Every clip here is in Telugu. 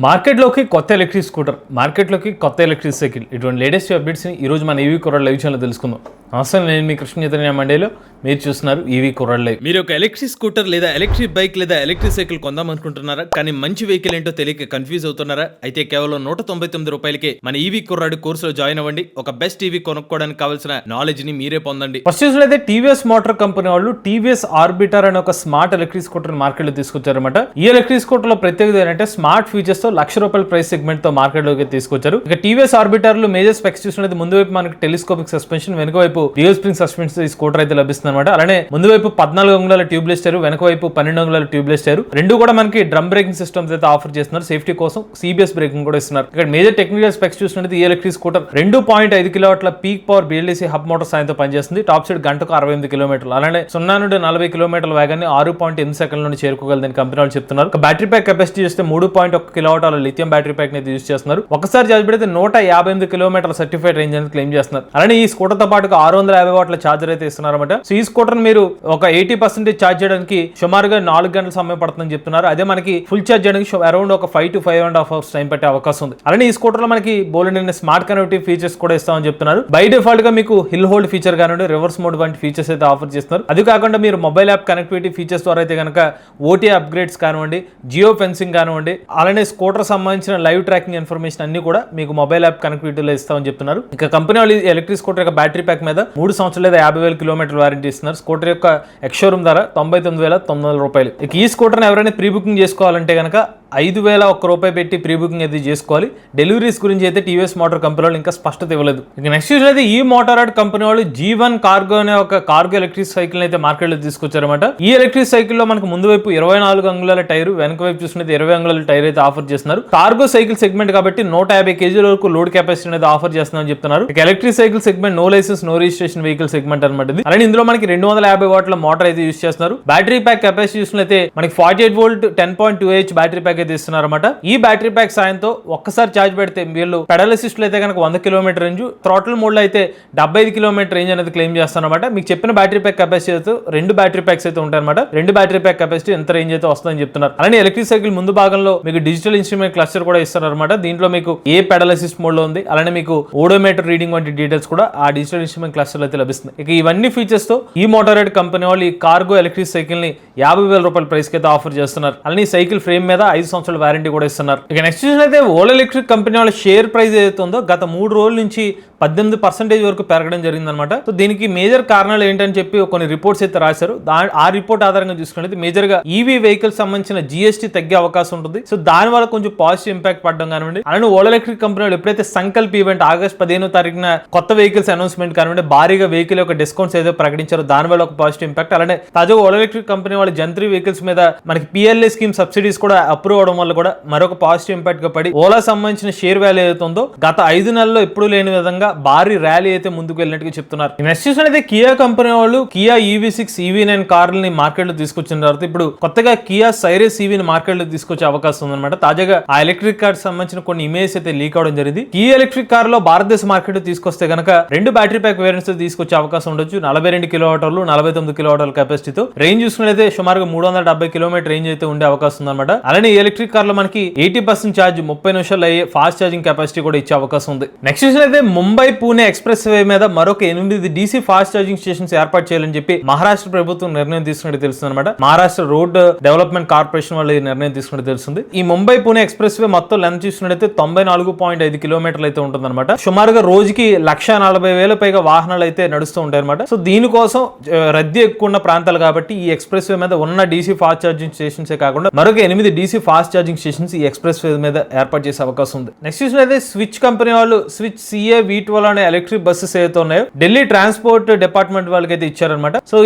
మార్కెట్లోకి కొత్త ఎలక్ట్రిక్ స్కూటర్, మార్కెట్లోకి కొత్త ఎలక్ట్రిక్ సైకిల్, ఇటువంటి లేటెస్ట్ అప్డేట్స్ని ఈరోజు మన ఈవీ కుర్రాడ్ లైవ్ ఛానల్లో తెలుసుకుందాం. అసలు నేను మీ కృష్ణ చైతన్య మండేలో మీరు చూస్తున్నారు ఈవీ కుర్రాడ్ లైవ్. మీరు ఒక ఎలక్ట్రిక్ స్కూటర్ లేదా ఎలక్ట్రిక్ బైక్ లేదా ఎలక్ట్రిక్ సైకిల్ కొందాం అనుకుంటున్నారా? కానీ మంచి వెహికల్ ఏంటో తెలియక కన్ఫ్యూజ్ అవుతున్నారా? అయితే కేవలం 199 రూపాయలకే మన ఈవీ కుర్రాడ్ కోర్సులో జాయిన్ అవ్వండి. ఒక బెస్ట్ ఈవీ కొనుక్కోవడానికి కావాల్సిన నాలెడ్జ్ ని మీరే పొందండి. ఫస్ట్ చూసినట్లయితే టీవీఎస్ మోటార్ కంపెనీ వాళ్ళు టీవీఎస్ ఆర్బిటర్ అనే ఒక స్మార్ట్ ఎలక్ట్రిక్ స్కూటర్ మార్కెట్లో తీసుకొచ్చారన్నమాట. ఈ ఎలక్ట్రిక్ స్కూటర్ లో ప్రత్యేకత ఏంటంటే స్మార్ట్ ఫీచర్స్ తో ₹1,00,000 ప్రైస్ సెగ్మెంట్ తో మార్కెట్ లోకి తీసుకొచ్చారు. ఇక టీవీఎస్ ఆర్బిటర్ లో మేజర్ స్పెక్స్ చూసినట్లయితే ముందు వైపు మనకి టెలిస్కోపిక్ సస్పెన్షన్, వెనుక వైపు డ్యూయల్ స్ప్రింగ్ సస్పెన్షన్ ఈ స్కూటర్ అయితే లభిస్తుంది అనమాట. అలానే ముందు వైపు 14 అంగుళాల ట్యూబ్లెస్ టైర్, వెనక వైపు 12 అంగుళాల ట్యూబ్లెస్ టైర్, రెండు కూడా మనకి డ్రమ్ బ్రేకింగ్ సిస్టమ్స్ అయితే ఆఫర్ చేస్తున్నారు. సేఫ్టీ కోసం సిబిఎస్ బ్రేకింగ్ కూడా ఇస్తున్నారు. ఇక్కడ మేజర్ టెక్నికల్ స్పెక్స్ చూసినట్టు ఈ ఎలక్ట్రిక్ స్కూటర్ 2.5 కిలోవాట్ల peak power BLDC hub motor సాయంతో పనిచేస్తుంది. టాప్ స్పీడ్ గంటకు 68 కిలోమీటర్లు, అలానే 0 నుండి 40 కిలోమీటర్ల వేగాన్ని 6.8 సెకండ్ల నుండి చేరుకోగలదని కంపెనీ వాళ్ళు చెప్తున్నారు. బ్యాటరీ ప్యాక్ కెపాసిటీ చూస్తే 3.1 కిలోవాట్ లిథియం బ్యాటరీ ప్యాక్ ని యూజ్ చేస్తున్నారు. ఒకసారి చార్జ్ పెడితే 158 కిలోమీటర్ల సర్టిఫైడ్ రేంజ్ అనేది క్లెయిమ్ చేస్తున్నారు. అలానే ఈ స్కూటర్ తో పాటు 650 వాట్ల ఛార్జర్ అయితే ఇస్తున్నారు అనమాట. సో ఈ స్కూటర్ మీరు ఒక 80% ఛార్జ్ చేయడానికి సుమారుగా 4 గంటల సమయం పడుతుందని చెప్తున్నారు. అదే మనకి ఫుల్ ఛార్జ్ చేయడానికి అరౌండ్ ఒక 5 to 5.5 hours టైం పట్టే అవకాశం ఉంది. అలానే ఈ స్కూటర్ లో మనకి బోలెడన్ని స్మార్ట్ కనెక్టివిటీ ఫీచర్స్ కూడా ఇస్తామని చెప్తున్నారు. బై డిఫాల్ట్ గా మీకు హిల్ హోల్డ్ ఫీచర్ కానివ్వండి, రివర్స్ మోడ్ వంటి ఫీచర్స్ అయితే ఆఫర్ చేస్తున్నారు. అది కాకుండా మీరు మొబైల్ యాప్ కనెక్టివిటీ ఫీచర్స్ ద్వారా అయితే కనుక ఓటీ అప్గ్రేడ్స్ కానివ్వండి, జియో ఫెన్సింగ్ కానివ్వండి, అలానే స్కూటర్ సంబంధించిన లైవ్ ట్రాకింగ్ ఇన్ఫర్మేషన్ అన్ని కూడా మీకు మొబైల్ యాప్ కనెక్టివిటీలో ఇస్తామని చెప్తున్నారు. ఇక కంపెనీ వాళ్ళు ఎలక్ట్రిక్ స్కూటర్ యొక్క బ్యాటరీ ప్యాక్ మీద 3 సంవత్సరాలు లేదా 50,000 కిలోమీటర్ల వారంటీ ఇస్తున్నారు. స్కూటర్ యొక్క ఎక్స్-షోరూమ్ ధర ₹99,900. ఇక ఈ స్కూటర్ ఎవరైనా ప్రీ బుకింగ్ చేసుకోవాలంటే కనుక ₹5,001 పెట్టి ప్రీ బుకింగ్ అయితే చేసుకోవాలి. డెలివరీస్ గురించి అయితే టీవీఎస్ మోటార్ కంపెనీ వాళ్ళు ఇంకా స్పష్టత ఇవ్వలేదు. ఇక నెక్స్ట్ చూసినట్లయితే ఈ మోటార్ కంపెనీ వాళ్ళు G1 కార్గో అనే ఒక కార్గో ఎలక్ట్రిక్ సైకిల్ అయితే మార్కెట్ లో తీసుకొచ్చారన్నమాట. ఈ ఎలక్ట్రిక్ సైకిల్ లో మనకు ముందు వైపు 24 అంగుళాల టైర్, వెనక వైపు చూసినట్టు 20 అంగుళాల టైర్ అయితే ఆఫర్ చేస్తున్నారు. కార్గో సైకిల్ సెగ్మెంట్ కాబట్టి 150 kg వరకు లోడ్ కెపాసిటీ అనేది ఆఫర్ చేస్తున్నారని చెప్తున్నారు. ఇక electric cycle segment no licence no registration vehicle segment అనమాట. అలానే ఇందులో మనకి 250 వాట్ల మోటార్ అయితే యూస్ చేస్తున్నారు. బ్యాటరీ ప్యాక్ కెపాసిటీ చూసినట్లయితే మనకి 48 వోల్ట్ 10.2H బ్యాటరీ ప్యాక్ అయితే ఇస్తున్నారు అనమాట. ఈ బ్యాటరీ ప్యాక్ సాయంతో ఒక్కసారి ఛార్జ్ పెడితే వీళ్ళు పెడల్ అసిస్ట్ లో అయితే కనుక 100 కిలోమీటర్ రేంజ్, థ్రాటిల్ మోడ్ లో అయితే 75 కిలోమీటర్ రేంజ్ అనేది క్లెయిమ్ చేస్తారన్నమాట. మీకు చెప్పిన బ్యాటరీ ప్యాక్ కెపాసిటీ అయితే 2 బ్యాటరీ ప్యాక్స్ అయితే ఉంటాయి అనమాట. 2 బ్యాటరీ ప్యాక్ కెపాసిటీ ఎంత రేంజ్ అయితే వస్తుందని చెప్తున్నారు. అలానే ఎలక్ట్రిక్ సైకిల్ ముందు భాగంలో మీకు డిజిటల్ ఇన్స్ట్రుమెంట్ క్లస్టర్ కూడా ఇస్తారన్నమాట. దీంట్లో మీకు ఏ పెడల్ అసిస్ట్ మోడ్ లో ఉంది, అలానే మీకు ఓడోమీటర్ రీడింగ్ వంటి డీటెయిల్స్ కూడా ఆ డిజిటల్ ఇన్స్ట్రుమెంట్ క్లస్టర్ అయితే లభిస్తుంది. ఇక ఇవన్నీ ఫీచర్స్ తో ఈ మోటార్ కంపెనీ వాళ్ళు ఈ కార్గో ఎలక్ట్రిక్ సైకిల్ ని ₹50,000 ప్రైస్ కి అయితే ఆఫర్ చేస్తున్నారు. అలానే ఈ సైకిల్ ఫ్రేమ్ మీద 5 సంవత్సరాల వారంటీ కూడా ఇస్తున్నారు. ఇక నెక్స్ట్ చూసినట్లయితే ఓలా ఎలక్ట్రిక్ కంపెనీ వాళ్ళ షేర్ ప్రైస్ ఏదైతే ఉందో గత 3 రోజుల నుంచి 18% వరకు పెరగడం జరిగిందనమాట. సో దీనికి మేజర్ కారణాలు ఏంటని చెప్పి కొన్ని రిపోర్ట్స్ అయితే రాశారు. ఆ రిపోర్ట్ ఆధారంగా చూసుకున్నట్లయితే మేజర్ గా ఈవీ వెహికల్ సంబంధించిన GST తగ్గే అవకాశం ఉంటుంది. సో దాని వల్ల కొంచెం పాజిటివ్ ఇంపాక్ట్ పడడం కానివ్వండి, అలానే ఓలా ఎలక్ట్రిక్ కంపెనీ వాళ్ళు ఎప్పుడైతే సంకల్ప్ ఈవెంట్ ఆగస్ట్ 15వ తారీఖున కొత్త వెహికల్స్ అనౌన్స్మెంట్ కానివ్వండి, భారీగా వెహికల్ యొక్క డిస్కౌంట్స్ ఏదో ప్రకటించారో దాని వల్ల ఒక పాజిటివ్ ఇంపాక్ట్. అలానే తాజాగా ఓలా ఎలక్ట్రిక్ కంపెనీ వాళ్ళ జంత్రీ వెహికల్స్ మీద మనకి PLA స్కీమ్ సబ్సిడీస్ కూడా అప్రూవ్ అవడం వల్ల కూడా మరొక పాజిటివ్ ఇంపాక్ట్ గా పడి ఓలా సంబంధించిన షేర్ వాల్యూ ఏదైతే ఉందో గత 5 నెలల్లో ఎప్పుడు లేని విధంగా భారీ ర్యాలీ అయితే ముందుకు వెళ్ళినట్టుగా చెప్తున్నారు. నెక్స్ట్ చూసినట్లయితే కియా కంపెనీ వాళ్ళు కియా EV6 EV9 కార్లని మార్కెట్ లో తీసుకొచ్చిన తర్వాత ఇప్పుడు కొత్తగా కియా సైరస్ EV ని మార్కెట్ లో తీసుకొచ్చే అవకాశం ఉందన్నమాట. తాజాగా ఆ ఎలక్ట్రిక్ కార్ సంబంధించిన కొన్ని ఇమేజెస్ అయితే లీక్ అవడం జరిగింది. ఈ ఎలక్ట్రిక్ కార్ లో భారతదేశ మార్కెట్ తీసుకొస్తే కనుక 2 బ్యాటరీ ప్యాక్ వేరియంట్స్ తీసుకొచ్చే అవకాశం ఉండొచ్చు. 42 కిలోవాటర్లు 49 కిలోవాటర్ల కెపాసిటీతో రేంజ్ చూసుకున్నట్లయితే సుమారుగా 370 కిలోమీటర్ రేంజ్ అయితే ఉండే అవకాశం ఉందన్నమాట. అలానే ఈ ఎలక్ట్రిక్ కార్ లో మనకి 80% ఛార్జ్ 30 నిమిషాలు అయ్యే ఫాస్ట్ ఛార్జింగ్ కెపాసిటీ కూడా ఇచ్చే అవకాశం ఉంది. నెక్స్ట్ చూసినట్లయితే ముంబై పూణే ఎక్స్ప్రెస్ వే మీద మరొక 8 DC ఫాస్ట్ ఛార్జింగ్ స్టేషన్స్ ఏర్పాటు చేయాలని చెప్పి మహారాష్ట్ర ప్రభుత్వం నిర్ణయం తీసుకున్నట్టు తెలుస్తుంది అనమాట. మహారాష్ట్ర రోడ్ డెవలప్మెంట్ కార్పొరేషన్ వాళ్ళు ఈ నిర్ణయం తీసుకున్నట్టు తెలుస్తుంది. ఈ ముంబై పూణే ఎక్స్ప్రెస్ వే మొత్తం లెంత్ చూసినట్లయితే 94.5 కిలోమీటర్లు అయితే ఉంటుంది అనమాట. సుమారుగా రోజుకి 140,000 పైగా వాహనాలు అయితే నడుస్తూ ఉంటాయి అనమాట. సో దీనికోసం రద్దీ ఎక్కువ ఉన్న ప్రాంతాలు కాబట్టి ఈ ఎక్స్ప్రెస్ వే మీద ఉన్న DC ఫాస్ట్ ఛార్జింగ్ స్టేషన్స్ కాకుండా మరొక 8 DC ఫాస్ట్ ఛార్జింగ్ స్టేషన్స్ ఈ ఎక్స్ప్రెస్ వే మీద ఏర్పాటు చేసే అవకాశం ఉంది. నెక్స్ట్ చూసినట్లయితే స్విచ్ కంపెనీ వాళ్ళు స్విచ్ CA V12 అనే ఎలక్ట్రిక్ బస్సెస్ ఏదైతే ఉన్నాయో ఢిల్లీ ట్రాన్స్పోర్ట్ డిపార్ట్మెంట్ వాళ్ళకి అయితే ఇచ్చారనమాట. సో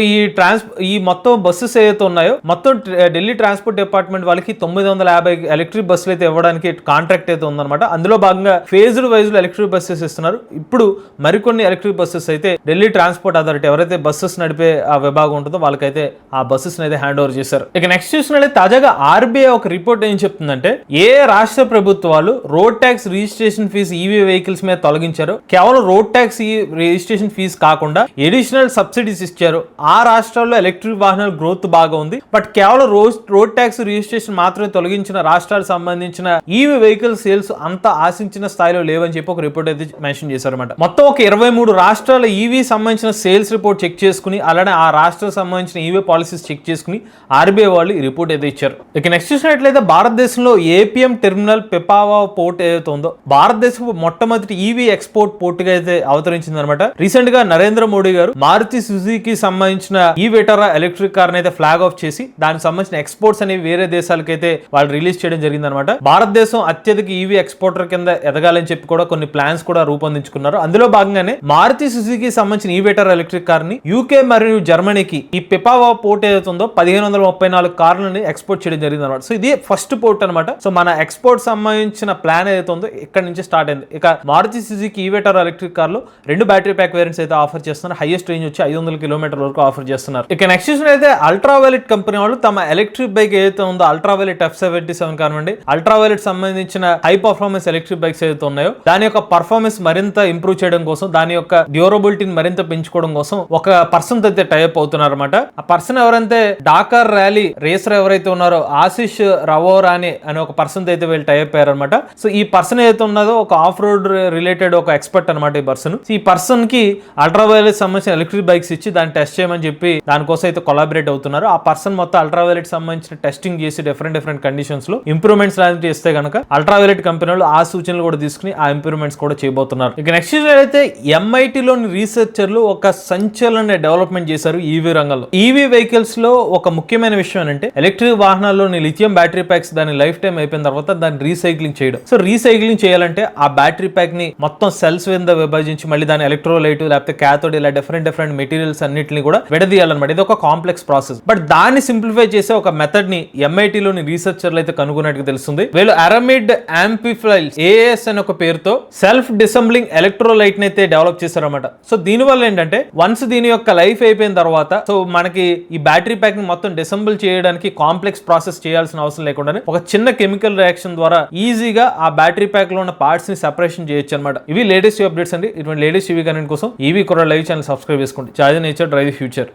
ఈ మొత్తం బస్సెస్ ఏదైతే ఉన్నాయో మొత్తం ఢిల్లీ ట్రాన్స్పోర్ట్ డిపార్ట్మెంట్ వాళ్ళకి 950 ఎలక్ట్రిక్ బస్సులు అయితే ఇవ్వడానికి కాంట్రాక్ట్ అయితే ఉందన్నమాట. అందులో భాగంగా ఫేజ్డ్ వైజ్ ఎలక్ట్రిక్ బస్సెస్ ఇస్తున్నారు. ఇప్పుడు మరికొన్ని ఎలక్ట్రిక్ బస్సెస్ అయితే ఢిల్లీ ట్రాన్స్పోర్ట్ అథారిటీ ఎవరైతే బస్సెస్ నడిపే ఆ విభాగం ఉంటుందో వాళ్ళకైతే ఆ బస్సెస్ అయితే హ్యాండ్ ఓవర్ చేశారు. ఇక నెక్స్ట్ చూసినట్లయితే తాజాగా RBI ఒక రిపోర్ట్ ఏం చెప్తుందంటే ఏ రాష్ట్ర ప్రభుత్వాలు road tax registration fee EV vehicles మీద తొలగించారో కేవలం రోడ్ ట్యాక్స్ రిజిస్ట్రేషన్ ఫీజు కాకుండా ఎడిషనల్ సబ్సిడీస్ ఇచ్చారు. ఆ రాష్ట్రాల్లో ఎలక్ట్రిక్ వాహనాల గ్రోత్ బాగా ఉంది. బట్ కేవలం రోడ్ ట్యాక్స్ రిజిస్ట్రేషన్ మాత్రమే తొలగించిన రాష్ట్రాలకు సంబంధించిన ఈవీ వెహికల్ సేల్స్ అంత ఆశించిన స్థాయిలో లేవని చెప్పి ఒక రిపోర్ట్ అయితే మెన్షన్ చేశారన్నమాట. మొత్తం ఒక 23 రాష్ట్రాల ఈవీ సంబంధించిన సేల్స్ రిపోర్ట్ చెక్ చేసుకుని అలానే ఆ రాష్ట్రాలకు సంబంధించిన ఈవీ పాలసీస్ చెక్ చేసుకుని ఆర్బీఐ వాళ్ళు ఈ రిపోర్ట్ అయితే ఇచ్చారు. ఇక నెక్స్ట్ చూసినట్లయితే భారతదేశంలో ఏపీఎం టెర్మినల్ పిపావా పోర్ట్ ఏదైతే ఉందో భారతదేశం మొట్టమొదటి ఈవీ ఎక్స్పోర్ట్ పోర్ట్ గా అయితే అవతరించింది అనమాట. రీసెంట్ గా నరేంద్ర మోడీ గారు మారుతి సుజుకి సంబంధించిన ఈ వెటరా ఎలక్ట్రిక్ కార్ అయితే ఫ్లాగ్ ఆఫ్ చేసి దానికి సంబంధించిన ఎక్స్పోర్ట్స్ అనేవి వేరే దేశాలకైతే వాళ్ళు రిలీజ్ చేయడం జరిగింది అనమాట. భారతదేశం అత్యధిక ఈవీ ఎక్స్పోర్టర్ కింద ఎదగాలని చెప్పి కూడా కొన్ని ప్లాన్స్ కూడా రూపొందించుకున్నారు. అందులో భాగంగానే మారుతి సుజుకి సంబంధించిన ఈ వెటరా ఎలక్ట్రిక్ కార్ ని యూకే మరియు జర్మనీకి ఈ పిపావా పోర్ట్ ఏదైతే ఉందో 1534 కార్లని ఎక్స్పోర్ట్ చేయడం జరిగింది అనమాట. సో ఇది ఫస్ట్ పోర్ట్ అనమాట. సో మన ఎక్స్పోర్ట్ సంబంధించిన ప్లాన్ ఏదైతే ఉందో ఇక్కడ నుంచి స్టార్ట్ అయింది. ఇక మారుతి సుజుకి ఈ వెటరా ఎలక్ట్రిక్ కార్ లో 2 బ్యాటరీ ప్యాక్ వేరియంట్స్ అయితే ఆఫర్ చేస్తున్నారు. హైయెస్ట్ రేంజ్ వచ్చి 500 కిలోమీటర్ల వరకు ఆఫర్ చేస్తున్నారు. ఇక నెక్స్ట్ అయితే అల్ట్రావైలెట్ కంపెనీ వాళ్ళు తమ ఎలక్ట్రిక్ బైక్ ఏదైతే ఉందో అల్ట్రావైలెట్ F77 కానివ్వండి అల్ట్రావైలెట్ సంబంధించిన హై పర్ఫార్మెన్స్ ఎలక్ట్రిక్ బైక్స్ ఏదైతే ఉన్నాయో దాని యొక్క పర్ఫార్మెన్స్ మరింత ఇంప్రూవ్ చేయడం కోసం దాని యొక్క డ్యూరబిలిటీని మరింత పెంచుకోవడం కోసం ఒక పర్సన్ అయితే టైప్ అవుతున్నారు అనమాట. ఆ పర్సన్ ఎవరైతే డాకర్ ర్యాలీ రేసర్ ఎవరైతే ఉన్నారో ఆశిష్ రవోరాని అనే ఒక పర్సన్ అయితే వీళ్ళు టైప్ అయ్యారు అనమాట. సో ఈ పర్సన్ ఏదైతే ఉన్నదో ఒక ఆఫ్ రోడ్ రిలేటెడ్ ఒక ఎక్స్పర్ట్ అనమాట ఈ పర్సన్. ఈ పర్సన్ కి అల్ట్రావైలెట్ సంబంధించిన ఎలక్ట్రిక్ బైక్స్ ఇచ్చి దాన్ని టెస్ట్ చేయమని చెప్పి దానికోసం అయితే కొలాబరేట్ అవుతున్నారు. ఆ పర్సన్ మొత్తం అల్ట్రావైలెట్ సంబంధించిన టెస్టింగ్ చేసి డిఫరెంట్ కండిషన్స్ లో ఇంప్రూవ్మెంట్స్ లాంటివి ఇస్తే కనుక అల్ట్రావైలెట్ కంపెనీలు ఆ సూచనలు కూడా తీసుకుని ఆ ఇంప్రూవ్మెంట్స్ కూడా చేయబోతున్నారు. ఇక నెక్స్ట్ అయితే MIT లోని రీసెర్చర్లు ఒక సంచలన డెవలప్మెంట్ చేశారు ఈవీ రంగంలో. ఈవీ వెహికల్స్ లో ఒక ముఖ్యమైన విషయం ఏంటంటే ఎలక్ట్రిక్ వాహనాల్లోని లిథియం బ్యాటరీ ప్యాక్స్ దాని లైఫ్ టైం అయిపోయిన తర్వాత దాన్ని రీసైక్లింగ్ చేయడం. సో రీసైక్లింగ్ చేయాలంటే ఆ బ్యాటరీ ప్యాక్ ని మొత్తం సెల్స్ కింద విభజించి మళ్ళీ దాని ఎలక్ట్రోలైట్ లేకపోతే క్యాథోడ్ ఇలా డిఫరెంట్ మెటీరియల్స్ అన్నిటిని కూడా విడదీయాలన్నమాట. ఇది ఒక కాంప్లెక్స్ ప్రాసెస్. బట్ దాన్ని సింప్లిఫై చేసే ఒక మెథడ్ ని MIT లోని రీసెర్చర్లు అయితే కనుగొన్నట్టు తెలుస్తుంది. వీళ్ళు అరమిడ్ యాంప్లిఫైల్స్ AAS అనే ఒక పేరుతో సెల్ఫ్ డిసెంబ్లింగ్ ఎలక్ట్రోలైట్ ని అయితే డెవలప్ చేశారన్నమాట. సో దీని వల్ల ఏంటంటే వన్స్ దీని యొక్క లైఫ్ అయిపోయిన తర్వాత సో మనకి ఈ బ్యాటరీ ప్యాక్ ని మొత్తం డిసెంబుల్ చేయడానికి కాంప్లెక్స్ ప్రాసెస్ చేయాల్సిన అవసరం లేకుండానే ఒక చిన్న కెమికల్ రియాక్షన్ ద్వారా ఈజీగా ఆ బ్యాటరీ ప్యాక్ లో ఉన్న పార్ట్స్ ని సెపరేషన్ చేయొచ్చు అనమాట. ఇవి లేటెస్ట్ అప్డేట్స్ అండి. ఇటువంటి లేటెస్ట్ ఈవీ కంటెంట్ కోసం ఈవీ కుర్ర లైవ్ ఛానల్ సబ్స్క్రైబ్ చేసుకోండి. Charge nature drive the future.